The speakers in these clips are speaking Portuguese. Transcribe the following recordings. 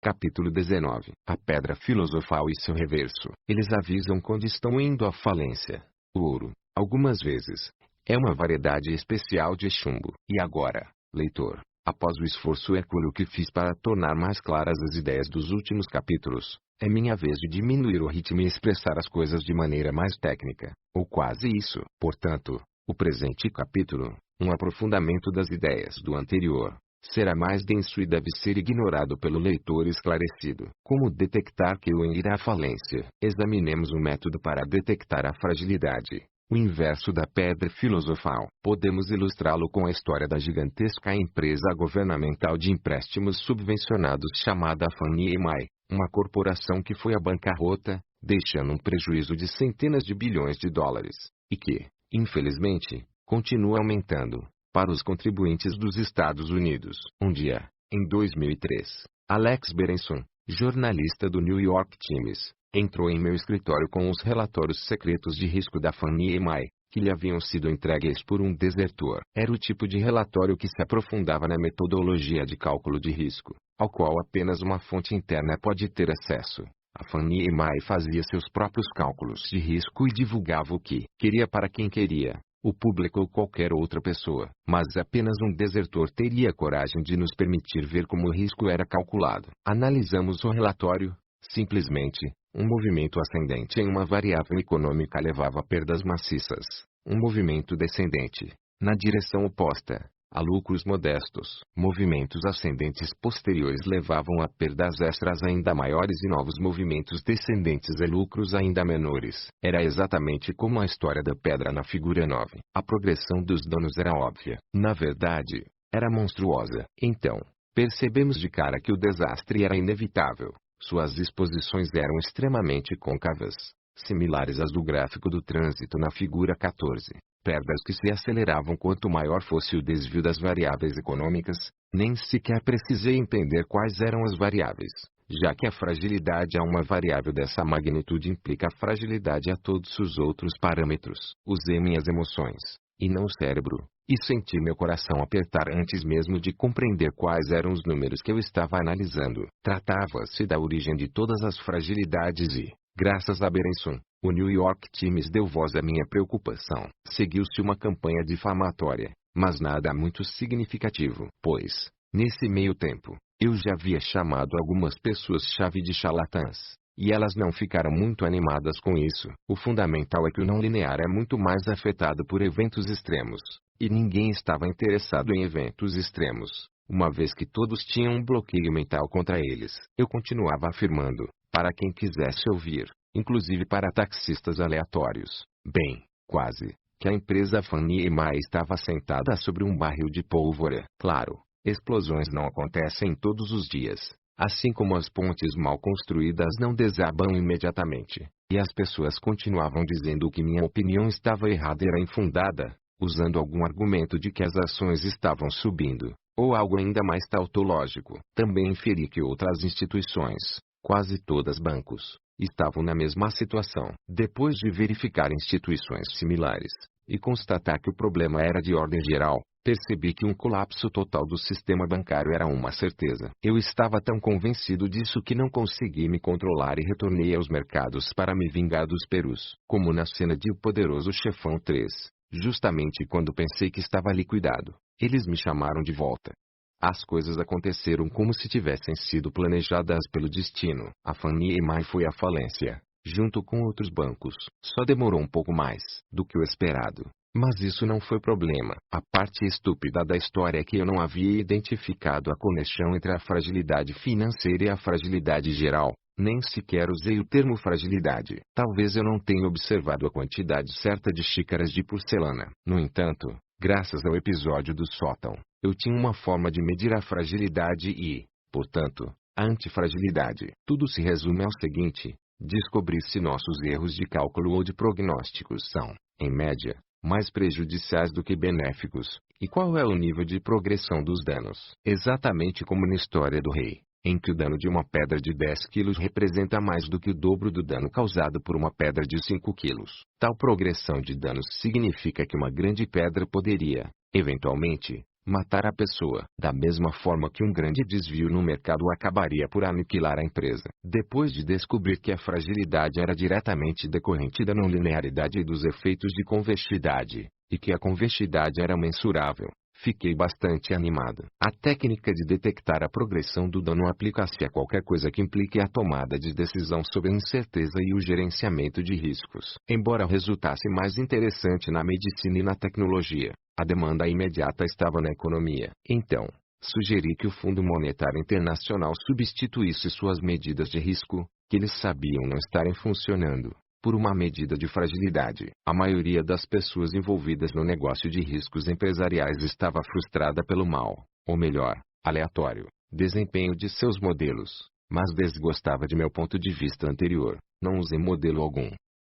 Capítulo 19. A pedra filosofal e seu reverso. Eles avisam quando estão indo à falência. O ouro, algumas vezes, é uma variedade especial de chumbo. E agora, leitor, após o esforço hercúleo que fiz para tornar mais claras as ideias dos últimos capítulos, é minha vez de diminuir o ritmo e expressar as coisas de maneira mais técnica, ou quase isso. Portanto, o presente capítulo, um aprofundamento das ideias do anterior, será mais denso e deve ser ignorado pelo leitor esclarecido. Como detectar que o irá à falência? Examinemos o método para detectar a fragilidade, o inverso da pedra filosofal. Podemos ilustrá-lo com a história da gigantesca empresa governamental de empréstimos subvencionados chamada Fannie Mae, uma corporação que foi à bancarrota, deixando um prejuízo de centenas de bilhões de dólares, e que, infelizmente, continua aumentando para os contribuintes dos Estados Unidos. Um dia, em 2003, Alex Berenson, jornalista do New York Times, entrou em meu escritório com os relatórios secretos de risco da Fannie Mae, que lhe haviam sido entregues por um desertor. Era o tipo de relatório que se aprofundava na metodologia de cálculo de risco, ao qual apenas uma fonte interna pode ter acesso. A Fannie Mae fazia seus próprios cálculos de risco e divulgava o que queria para quem queria, o público ou qualquer outra pessoa. Mas apenas um desertor teria coragem de nos permitir ver como o risco era calculado. Analisamos o relatório. Simplesmente, um movimento ascendente em uma variável econômica levava a perdas maciças. Um movimento descendente, na direção oposta, a lucros modestos. Movimentos ascendentes posteriores levavam a perdas extras ainda maiores e novos movimentos descendentes a lucros ainda menores. Era exatamente como a história da pedra na figura 9. A progressão dos danos era óbvia. Na verdade, era monstruosa. Então, percebemos de cara que o desastre era inevitável. Suas exposições eram extremamente côncavas, similares às do gráfico do trânsito na figura 14. Perdas que se aceleravam quanto maior fosse o desvio das variáveis econômicas. Nem sequer precisei entender quais eram as variáveis, já que a fragilidade a uma variável dessa magnitude implica a fragilidade a todos os outros parâmetros. Usei minhas emoções, e não o cérebro, e senti meu coração apertar antes mesmo de compreender quais eram os números que eu estava analisando. Tratava-se da origem de todas as fragilidades e, graças a Berenson, o New York Times deu voz à minha preocupação. Seguiu-se uma campanha difamatória, mas nada muito significativo, pois, nesse meio tempo, eu já havia chamado algumas pessoas-chave de charlatãs, e elas não ficaram muito animadas com isso. O fundamental é que o não linear é muito mais afetado por eventos extremos, e ninguém estava interessado em eventos extremos, uma vez que todos tinham um bloqueio mental contra eles. Eu continuava afirmando, para quem quisesse ouvir, inclusive para taxistas aleatórios, bem, quase, que a empresa Fannie Mae estava assentada sobre um barril de pólvora. Claro, explosões não acontecem todos os dias, assim como as pontes mal construídas não desabam imediatamente. E as pessoas continuavam dizendo que minha opinião estava errada e era infundada, usando algum argumento de que as ações estavam subindo, ou algo ainda mais tautológico. Também inferi que outras instituições, quase todas bancos, estavam na mesma situação. Depois de verificar instituições similares, e constatar que o problema era de ordem geral, percebi que um colapso total do sistema bancário era uma certeza. Eu estava tão convencido disso que não consegui me controlar e retornei aos mercados para me vingar dos perus. Como na cena de O Poderoso Chefão 3, justamente quando pensei que estava liquidado, eles me chamaram de volta. As coisas aconteceram como se tivessem sido planejadas pelo destino. A Fannie Mae foi à falência, junto com outros bancos. Só demorou um pouco mais do que o esperado. Mas isso não foi problema. A parte estúpida da história é que eu não havia identificado a conexão entre a fragilidade financeira e a fragilidade geral. Nem sequer usei o termo fragilidade. Talvez eu não tenha observado a quantidade certa de xícaras de porcelana. No entanto, graças ao episódio do sótão, eu tinha uma forma de medir a fragilidade e, portanto, a antifragilidade. Tudo se resume ao seguinte: descobrir se nossos erros de cálculo ou de prognósticos são, em média, mais prejudiciais do que benéficos, e qual é o nível de progressão dos danos. Exatamente como na história do rei, em que o dano de uma pedra de 10 quilos representa mais do que o dobro do dano causado por uma pedra de 5 quilos. Tal progressão de danos significa que uma grande pedra poderia, eventualmente, matar a pessoa. Da mesma forma que um grande desvio no mercado acabaria por aniquilar a empresa. Depois de descobrir que a fragilidade era diretamente decorrente da não linearidade e dos efeitos de convexidade, e que a convexidade era mensurável, fiquei bastante animado. A técnica de detectar a progressão do dano aplica-se a qualquer coisa que implique a tomada de decisão sobre a incerteza e o gerenciamento de riscos. Embora resultasse mais interessante na medicina e na tecnologia, a demanda imediata estava na economia. Então, sugeri que o Fundo Monetário Internacional substituísse suas medidas de risco, que eles sabiam não estarem funcionando, por uma medida de fragilidade. A maioria das pessoas envolvidas no negócio de riscos empresariais estava frustrada pelo mau, ou melhor, aleatório, desempenho de seus modelos, mas desgostava de meu ponto de vista anterior. Não usei modelo algum.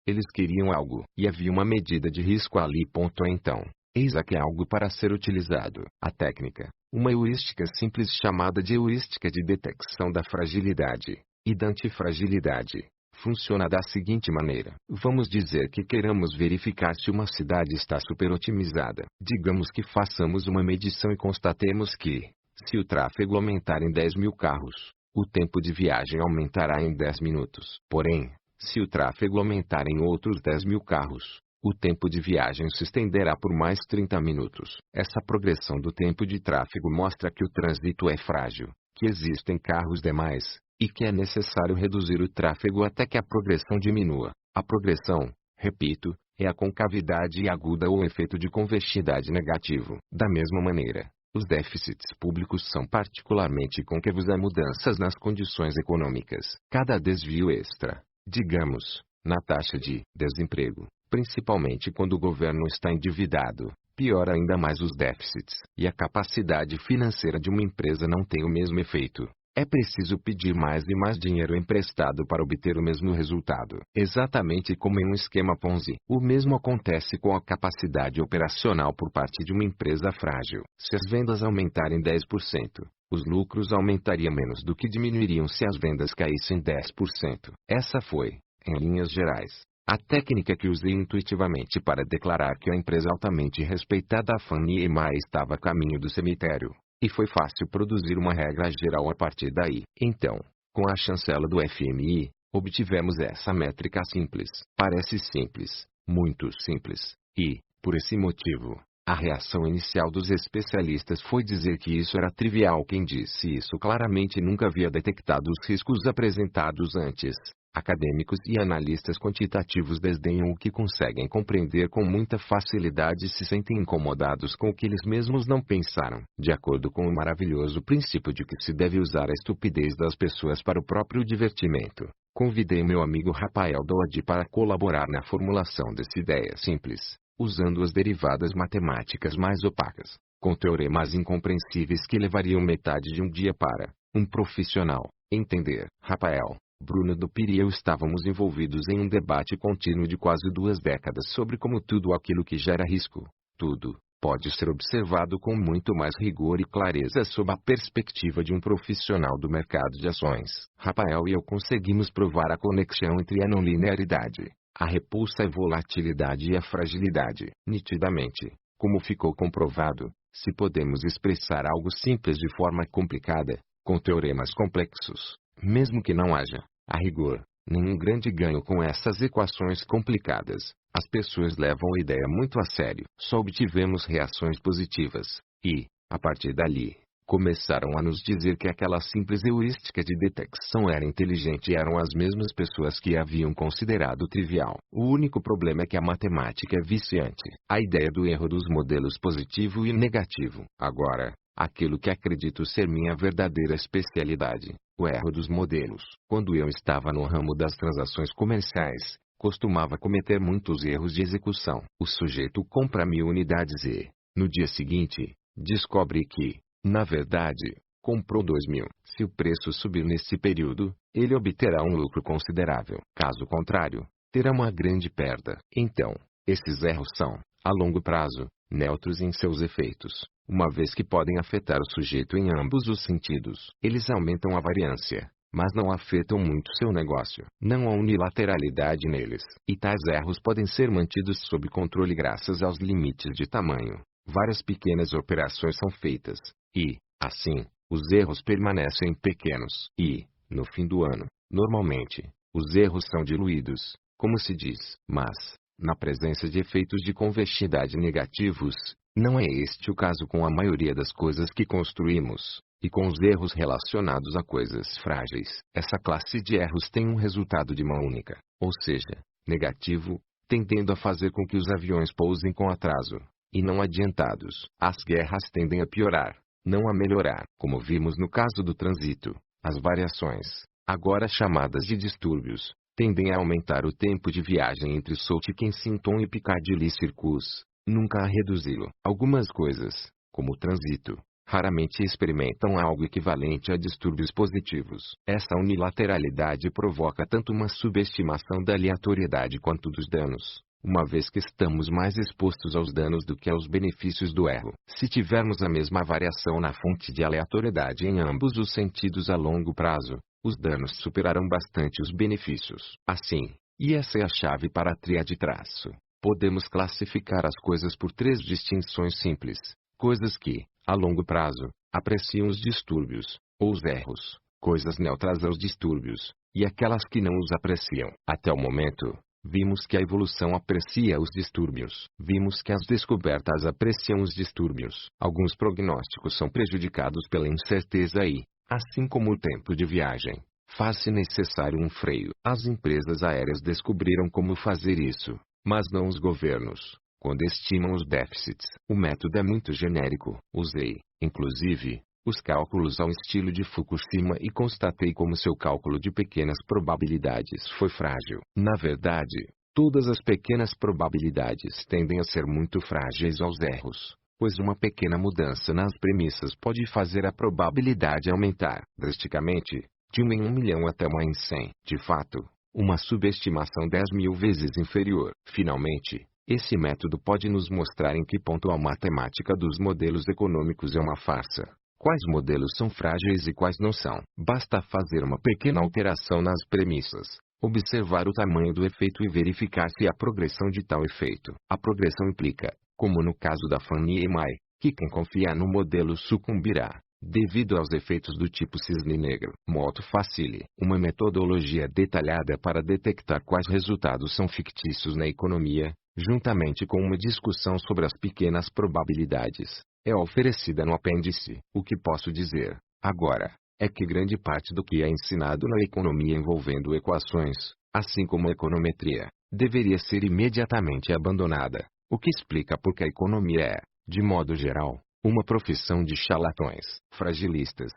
Eles queriam algo, e havia uma medida de risco ali. Então, eis aqui algo para ser utilizado. A técnica, uma heurística simples chamada de heurística de detecção da fragilidade e da antifragilidade, funciona da seguinte maneira. Vamos dizer que queiramos verificar se uma cidade está superotimizada. Digamos que façamos uma medição e constatemos que, se o tráfego aumentar em 10.000 carros, o tempo de viagem aumentará em 10 minutos. Porém, se o tráfego aumentar em outros 10.000 carros, o tempo de viagem se estenderá por mais 30 minutos. Essa progressão do tempo de tráfego mostra que o trânsito é frágil, que existem carros demais, e que é necessário reduzir o tráfego até que a progressão diminua. A progressão, repito, é a concavidade aguda ou o efeito de convexidade negativo. Da mesma maneira, os déficits públicos são particularmente concavos a mudanças nas condições econômicas. Cada desvio extra, digamos, na taxa de desemprego, principalmente quando o governo está endividado, piora ainda mais os déficits. E a capacidade financeira de uma empresa não tem o mesmo efeito. É preciso pedir mais e mais dinheiro emprestado para obter o mesmo resultado. Exatamente como em um esquema Ponzi. O mesmo acontece com a capacidade operacional por parte de uma empresa frágil. Se as vendas aumentarem 10%, os lucros aumentariam menos do que diminuiriam se as vendas caíssem 10%. Essa foi, em linhas gerais, a técnica que usei intuitivamente para declarar que a empresa altamente respeitada Fannie Mae estava a caminho do cemitério. E foi fácil produzir uma regra geral a partir daí. Então, com a chancela do FMI, obtivemos essa métrica simples. Parece simples, muito simples, e, por esse motivo, a reação inicial dos especialistas foi dizer que isso era trivial. Quem disse isso claramente nunca havia detectado os riscos apresentados antes. Acadêmicos e analistas quantitativos desdenham o que conseguem compreender com muita facilidade e se sentem incomodados com o que eles mesmos não pensaram. De acordo com o maravilhoso princípio de que se deve usar a estupidez das pessoas para o próprio divertimento, convidei meu amigo Rafael Doad para colaborar na formulação dessa ideia simples, usando as derivadas matemáticas mais opacas, com teoremas incompreensíveis que levariam metade de um dia para um profissional entender. Rafael, Bruno Dupiri e eu estávamos envolvidos em um debate contínuo de quase 2 décadas sobre como tudo aquilo que gera risco, tudo, pode ser observado com muito mais rigor e clareza sob a perspectiva de um profissional do mercado de ações. Rafael e eu conseguimos provar a conexão entre a não linearidade, a repulsa à volatilidade e a fragilidade. Nitidamente, como ficou comprovado, se podemos expressar algo simples de forma complicada, com teoremas complexos, mesmo que não haja, a rigor, nenhum grande ganho com essas equações complicadas, as pessoas levam a ideia muito a sério. Só obtivemos reações positivas, e, a partir dali, começaram a nos dizer que aquela simples heurística de detecção era inteligente e eram as mesmas pessoas que a haviam considerado trivial. O único problema é que a matemática é viciante. A ideia do erro dos modelos positivo e negativo. Agora, aquilo que acredito ser minha verdadeira especialidade, o erro dos modelos. Quando eu estava no ramo das transações comerciais, costumava cometer muitos erros de execução. O sujeito compra 1.000 unidades e, no dia seguinte, descobre que, na verdade, comprou 2.000. Se o preço subir nesse período, ele obterá um lucro considerável. Caso contrário, terá uma grande perda. Então, esses erros são, a longo prazo, neutros em seus efeitos, uma vez que podem afetar o sujeito em ambos os sentidos. Eles aumentam a variância, mas não afetam muito seu negócio. Não há unilateralidade neles, e tais erros podem ser mantidos sob controle graças aos limites de tamanho, várias pequenas operações são feitas, e, assim, os erros permanecem pequenos. E, no fim do ano, normalmente, os erros são diluídos, como se diz. Mas, na presença de efeitos de convexidade negativos, não é este o caso com a maioria das coisas que construímos, e com os erros relacionados a coisas frágeis. Essa classe de erros tem um resultado de mão única, ou seja, negativo, tendendo a fazer com que os aviões pousem com atraso, e não adiantados. As guerras tendem a piorar, não a melhorar. Como vimos no caso do trânsito, as variações, agora chamadas de distúrbios, tendem a aumentar o tempo de viagem entre South Kensington e Piccadilly Circus, nunca a reduzi-lo. Algumas coisas, como o trânsito, raramente experimentam algo equivalente a distúrbios positivos. Essa unilateralidade provoca tanto uma subestimação da aleatoriedade quanto dos danos, uma vez que estamos mais expostos aos danos do que aos benefícios do erro. Se tivermos a mesma variação na fonte de aleatoriedade em ambos os sentidos a longo prazo, os danos superarão bastante os benefícios. Assim, e essa é a chave para a tríade traço, podemos classificar as coisas por três distinções simples: coisas que, a longo prazo, apreciam os distúrbios, ou os erros; coisas neutras aos distúrbios, e aquelas que não os apreciam. Até o momento, vimos que a evolução aprecia os distúrbios. Vimos que as descobertas apreciam os distúrbios. Alguns prognósticos são prejudicados pela incerteza e, assim como o tempo de viagem, faz-se necessário um freio. As empresas aéreas descobriram como fazer isso, mas não os governos, quando estimam os déficits. O método é muito genérico. Usei, inclusive, os cálculos ao estilo de Fukushima e constatei como seu cálculo de pequenas probabilidades foi frágil. Na verdade, todas as pequenas probabilidades tendem a ser muito frágeis aos erros, pois uma pequena mudança nas premissas pode fazer a probabilidade aumentar drasticamente, de 1 em 1 milhão até 1 em 100. De fato, uma subestimação 10.000 vezes inferior. Finalmente, esse método pode nos mostrar em que ponto a matemática dos modelos econômicos é uma farsa. Quais modelos são frágeis e quais não são. Basta fazer uma pequena alteração nas premissas, observar o tamanho do efeito e verificar se há progressão de tal efeito. A progressão implica, como no caso da Fannie Mae, que quem confiar no modelo sucumbirá, devido aos efeitos do tipo cisne negro. Modo facile. Uma metodologia detalhada para detectar quais resultados são fictícios na economia, juntamente com uma discussão sobre as pequenas probabilidades, é oferecida no apêndice. O que posso dizer, agora, é que grande parte do que é ensinado na economia envolvendo equações, assim como a econometria, deveria ser imediatamente abandonada, o que explica por que a economia é, de modo geral, uma profissão de charlatões, fragilistas,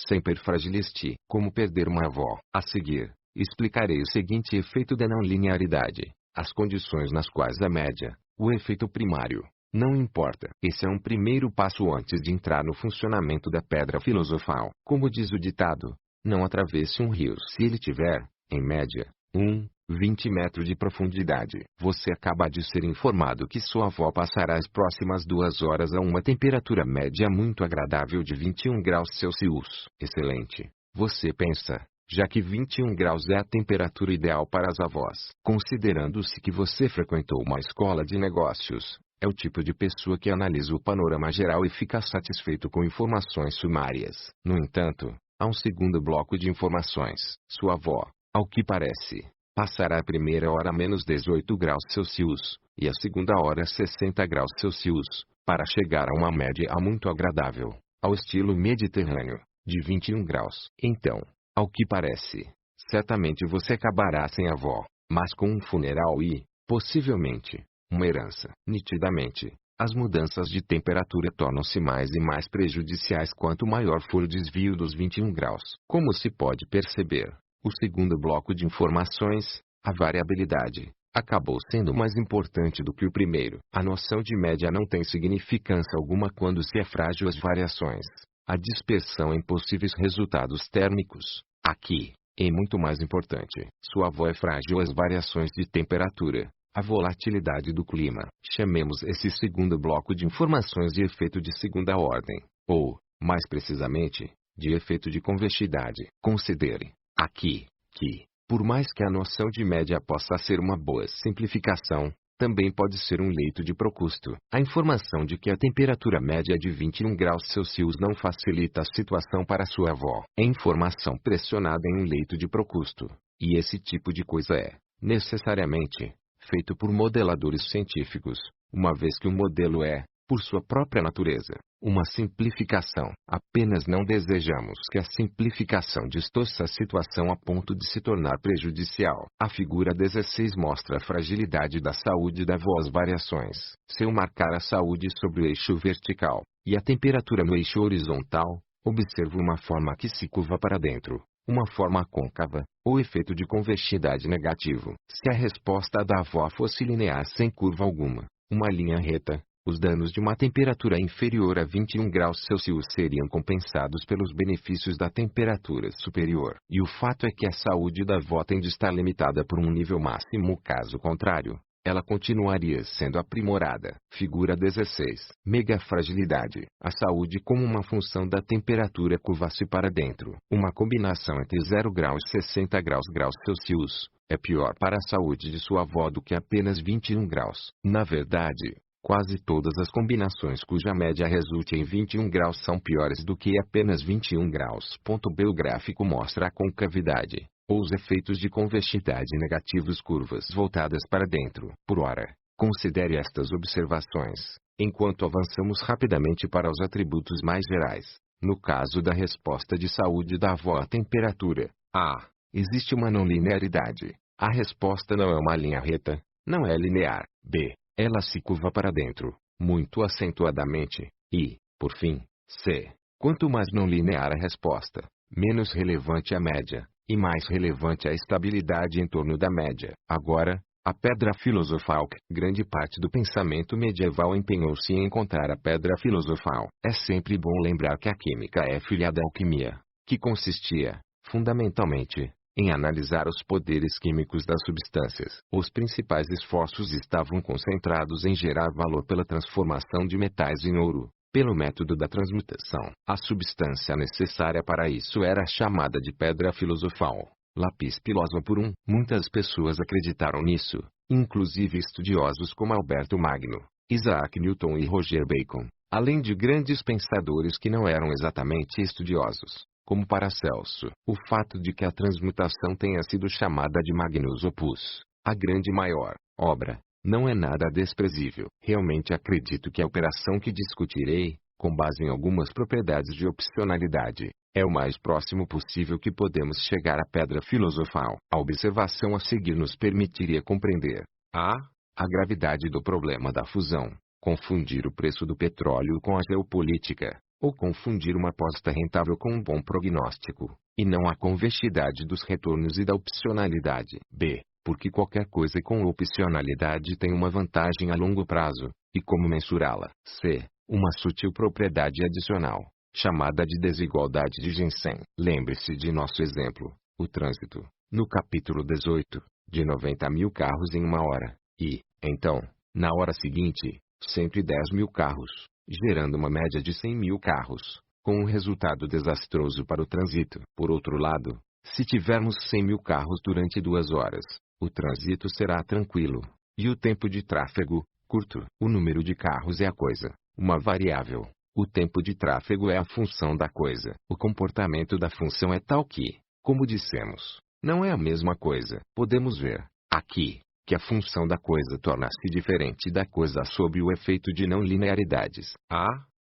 sempre fragilisti. Como perder uma avó. A seguir, explicarei o seguinte efeito da não linearidade, as condições nas quais a média, o efeito primário, não importa. Esse é um primeiro passo antes de entrar no funcionamento da pedra filosofal. Como diz o ditado, não atravesse um rio se ele tiver, em média, 20 metros de profundidade. Você acaba de ser informado que sua avó passará as próximas 2 horas a uma temperatura média muito agradável de 21 graus Celsius. Excelente. Você pensa, já que 21 graus é a temperatura ideal para as avós. Considerando-se que você frequentou uma escola de negócios, é o tipo de pessoa que analisa o panorama geral e fica satisfeito com informações sumárias. No entanto, há um segundo bloco de informações. Sua avó, ao que parece, passará a primeira hora a menos 18 graus Celsius, e a segunda hora a 60 graus Celsius, para chegar a uma média muito agradável, ao estilo mediterrâneo, de 21 graus. Então, ao que parece, certamente você acabará sem avó, mas com um funeral e, possivelmente, uma herança. Nitidamente, as mudanças de temperatura tornam-se mais e mais prejudiciais quanto maior for o desvio dos 21 graus. Como se pode perceber, o segundo bloco de informações, a variabilidade, acabou sendo mais importante do que o primeiro. A noção de média não tem significância alguma quando se é frágil às variações, a dispersão em possíveis resultados térmicos. Aqui, é muito mais importante. Sua avó é frágil às variações de temperatura, a volatilidade do clima. Chamemos esse segundo bloco de informações de efeito de segunda ordem, ou, mais precisamente, de efeito de convexidade. Considere, aqui, que, por mais que a noção de média possa ser uma boa simplificação, Também pode ser um leito de Procusto. A informação de que a temperatura média é de 21 graus Celsius não facilita a situação para sua avó. É informação pressionada em um leito de Procusto. E esse tipo de coisa é, necessariamente, feito por modeladores científicos, uma vez que o modelo é, por sua própria natureza, uma simplificação. Apenas não desejamos que a simplificação distorça a situação a ponto de se tornar prejudicial. A figura 16 mostra a fragilidade da saúde da avó. As variações, se eu marcar a saúde sobre o eixo vertical, e a temperatura no eixo horizontal, observo uma forma que se curva para dentro, uma forma côncava, ou efeito de convexidade negativo. Se a resposta da avó fosse linear sem curva alguma, uma linha reta, os danos de uma temperatura inferior a 21 graus Celsius seriam compensados pelos benefícios da temperatura superior. E o fato é que a saúde da avó tem de estar limitada por um nível máximo. Caso contrário, ela continuaria sendo aprimorada. Figura 16. Megafragilidade. A saúde como uma função da temperatura curva-se para dentro. Uma combinação entre 0 graus e 60 graus Celsius é pior para a saúde de sua avó do que apenas 21 graus. Na verdade, quase todas as combinações cuja média resulte em 21 graus são piores do que apenas 21 graus. B. O gráfico mostra a concavidade, ou os efeitos de convexidade negativos curvas voltadas para dentro. Por ora, considere estas observações, enquanto avançamos rapidamente para os atributos mais gerais. No caso da resposta de saúde da avó à temperatura, A. Existe uma não linearidade. A resposta não é uma linha reta, não é linear. B. Ela se curva para dentro, muito acentuadamente. E, por fim, C. Quanto mais não linear a resposta, menos relevante a média, e mais relevante a estabilidade em torno da média. Agora, a pedra filosofal. Grande parte do pensamento medieval empenhou-se em encontrar a pedra filosofal. É sempre bom lembrar que a química é filha da alquimia, que consistia, fundamentalmente, em analisar os poderes químicos das substâncias. Os principais esforços estavam concentrados em gerar valor pela transformação de metais em ouro, pelo método da transmutação. A substância necessária para isso era chamada de pedra filosofal, lápis philosophorum. Muitas pessoas acreditaram nisso, inclusive estudiosos como Alberto Magno, Isaac Newton e Roger Bacon, além de grandes pensadores que não eram exatamente estudiosos, como Paracelso. O fato de que a transmutação tenha sido chamada de Magnus Opus, a grande maior obra, não é nada desprezível. Realmente acredito que a operação que discutirei, com base em algumas propriedades de opcionalidade, é o mais próximo possível que podemos chegar à pedra filosofal. A observação a seguir nos permitiria compreender a gravidade do problema da fusão, confundir o preço do petróleo com a geopolítica, ou confundir uma aposta rentável com um bom prognóstico, e não a convexidade dos retornos e da opcionalidade. B. Porque qualquer coisa com opcionalidade tem uma vantagem a longo prazo, e como mensurá-la? C. Uma sutil propriedade adicional, chamada de desigualdade de Jensen. Lembre-se de nosso exemplo, o trânsito, no capítulo 18, de 90 mil carros em uma hora, e, então, na hora seguinte, 110 mil carros, gerando uma média de 100 mil carros, com um resultado desastroso para o trânsito. Por outro lado, se tivermos 100 mil carros durante 2 horas, o trânsito será tranquilo, e o tempo de tráfego, curto. O número de carros é a coisa, uma variável. O tempo de tráfego é a função da coisa. O comportamento da função é tal que, como dissemos, não é a mesma coisa. Podemos ver, aqui, que a função da coisa torna-se diferente da coisa sob o efeito de não linearidades.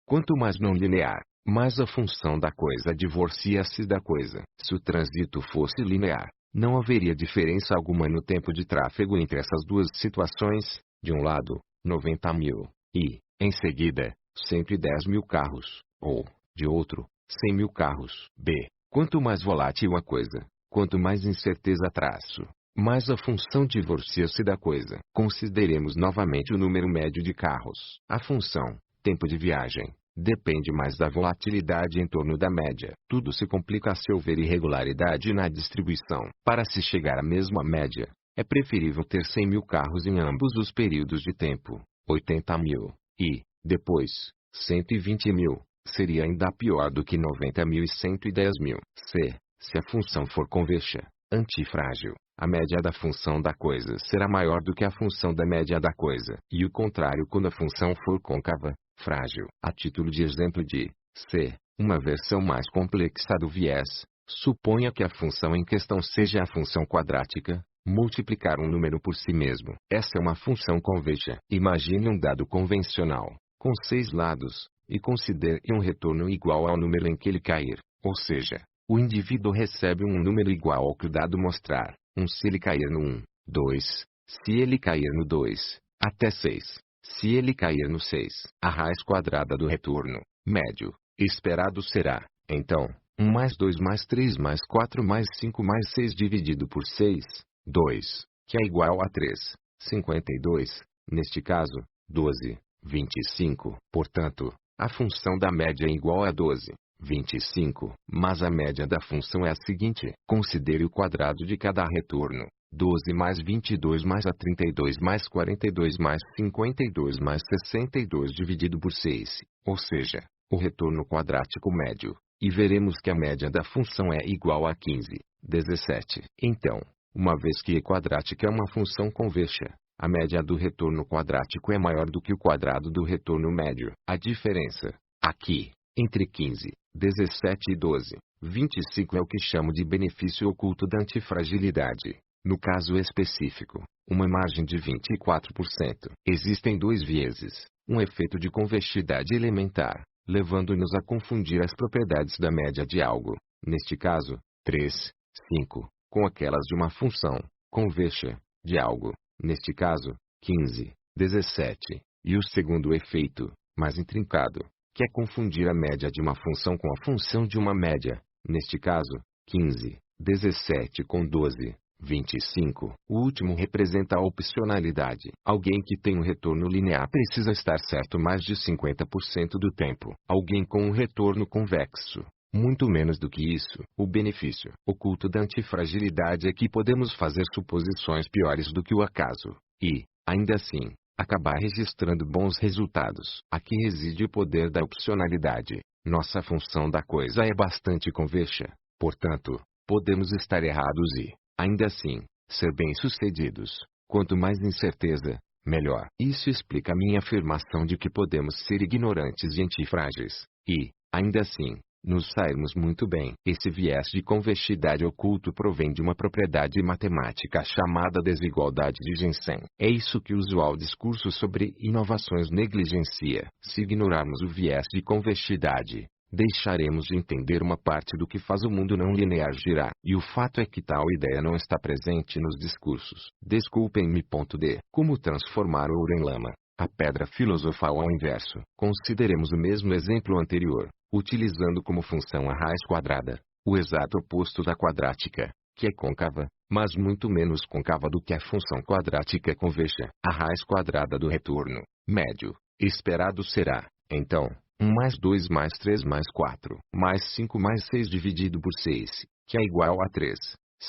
Quanto mais não linear, mais a função da coisa divorcia-se da coisa. Se o trânsito fosse linear, não haveria diferença alguma no tempo de tráfego entre essas duas situações, de um lado, 90 mil, e, em seguida, 110 mil carros, ou, de outro, 100 mil carros. B. Quanto mais volátil a coisa, quanto mais incerteza traço, mais a função divorcia-se da coisa. Consideremos novamente o número médio de carros. A função, tempo de viagem, depende mais da volatilidade em torno da média. Tudo se complica se houver irregularidade na distribuição. Para se chegar à mesma média, é preferível ter 100 mil carros em ambos os períodos de tempo, 80 mil, e, depois, 120 mil. Seria ainda pior do que 90 mil e 110 mil. C. Se a função for convexa, antifrágil, a média da função da coisa será maior do que a função da média da coisa. E o contrário quando a função for côncava, frágil. A título de exemplo de C, uma versão mais complexa do viés, suponha que a função em questão seja a função quadrática, multiplicar um número por si mesmo. Essa é uma função convexa. Imagine um dado convencional, com 6 lados, e considere um retorno igual ao número em que ele cair. Ou seja, o indivíduo recebe um número igual ao que o dado mostrar, se ele cair no 1, 2, se ele cair no 2, até 6, se ele cair no 6. A raiz quadrada do retorno médio esperado será, então, 1 mais 2 mais 3 mais 4 mais 5 mais 6 dividido por 6, 2, que é igual a 3, 52, neste caso, 12, 25. Portanto, a função da média é igual a 12, 25, mas a média da função é a seguinte. Considere o quadrado de cada retorno. 12 mais 22 mais a 32 mais 42 mais 52 mais 62 dividido por 6, ou seja, o retorno quadrático médio, e veremos que a média da função é igual a 15, 17. Então, uma vez que e quadrática é uma função convexa, a média do retorno quadrático é maior do que o quadrado do retorno médio. A diferença, aqui, entre 15, 17 e 12, 25 é o que chamo de benefício oculto da antifragilidade. No caso específico, uma margem de 24%. Existem dois vieses, um efeito de convexidade elementar, levando-nos a confundir as propriedades da média de algo, neste caso, 3, 5, com aquelas de uma função convexa de algo, neste caso, 15, 17, e o segundo efeito, mais intrincado, que é confundir a média de uma função com a função de uma média, neste caso, 15, 17 com 12, 25. O último representa a opcionalidade. Alguém que tem um retorno linear precisa estar certo mais de 50% do tempo. Alguém com um retorno convexo, muito menos do que isso. O benefício oculto da antifragilidade é que podemos fazer suposições piores do que o acaso, e, ainda assim, acabar registrando bons resultados. Aqui reside o poder da opcionalidade. Nossa função da coisa é bastante convexa, portanto, podemos estar errados e, ainda assim, ser bem-sucedidos. Quanto mais incerteza, melhor. Isso explica a minha afirmação de que podemos ser ignorantes e antifrágeis, e, ainda assim, nos sairmos muito bem. Esse viés de convexidade oculto provém de uma propriedade matemática chamada desigualdade de Jensen. É isso que o usual discurso sobre inovações negligencia. Se ignorarmos o viés de convexidade, deixaremos de entender uma parte do que faz o mundo não linear girar. E o fato é que tal ideia não está presente nos discursos. Desculpem-me. D. Como transformar o ouro em lama, a pedra filosofal ao inverso. Consideremos o mesmo exemplo anterior, utilizando como função a raiz quadrada, o exato oposto da quadrática, que é côncava, mas muito menos côncava do que a função quadrática convexa. A raiz quadrada do retorno médio esperado será, então, 1 mais 2 mais 3 mais 4, mais 5 mais 6 dividido por 6, que é igual a 3,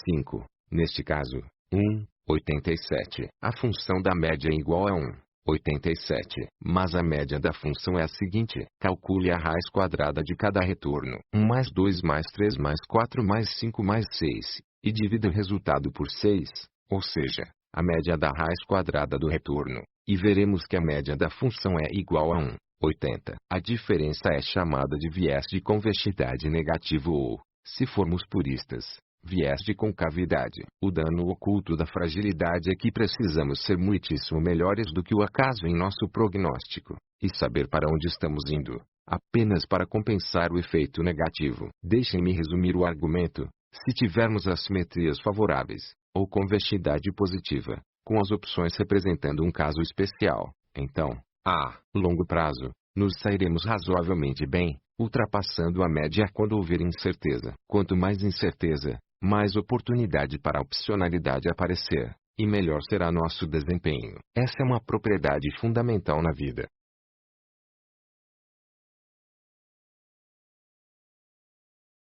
5. Neste caso, 1, 87. A função da média é igual a 1, 87. Mas a média da função é a seguinte. Calcule a raiz quadrada de cada retorno. 1 mais 2 mais 3 mais 4 mais 5 mais 6, e divida o resultado por 6, ou seja, a média da raiz quadrada do retorno, e veremos que a média da função é igual a 1. 80. A diferença é chamada de viés de convexidade negativo ou, se formos puristas, viés de concavidade. O dano oculto da fragilidade é que precisamos ser muitíssimo melhores do que o acaso em nosso prognóstico, e saber para onde estamos indo, apenas para compensar o efeito negativo. Deixem-me resumir o argumento. Se tivermos assimetrias favoráveis, ou convexidade positiva, com as opções representando um caso especial, então, a longo prazo, nos sairemos razoavelmente bem, ultrapassando a média quando houver incerteza. Quanto mais incerteza, mais oportunidade para a opcionalidade aparecer, e melhor será nosso desempenho. Essa é uma propriedade fundamental na vida.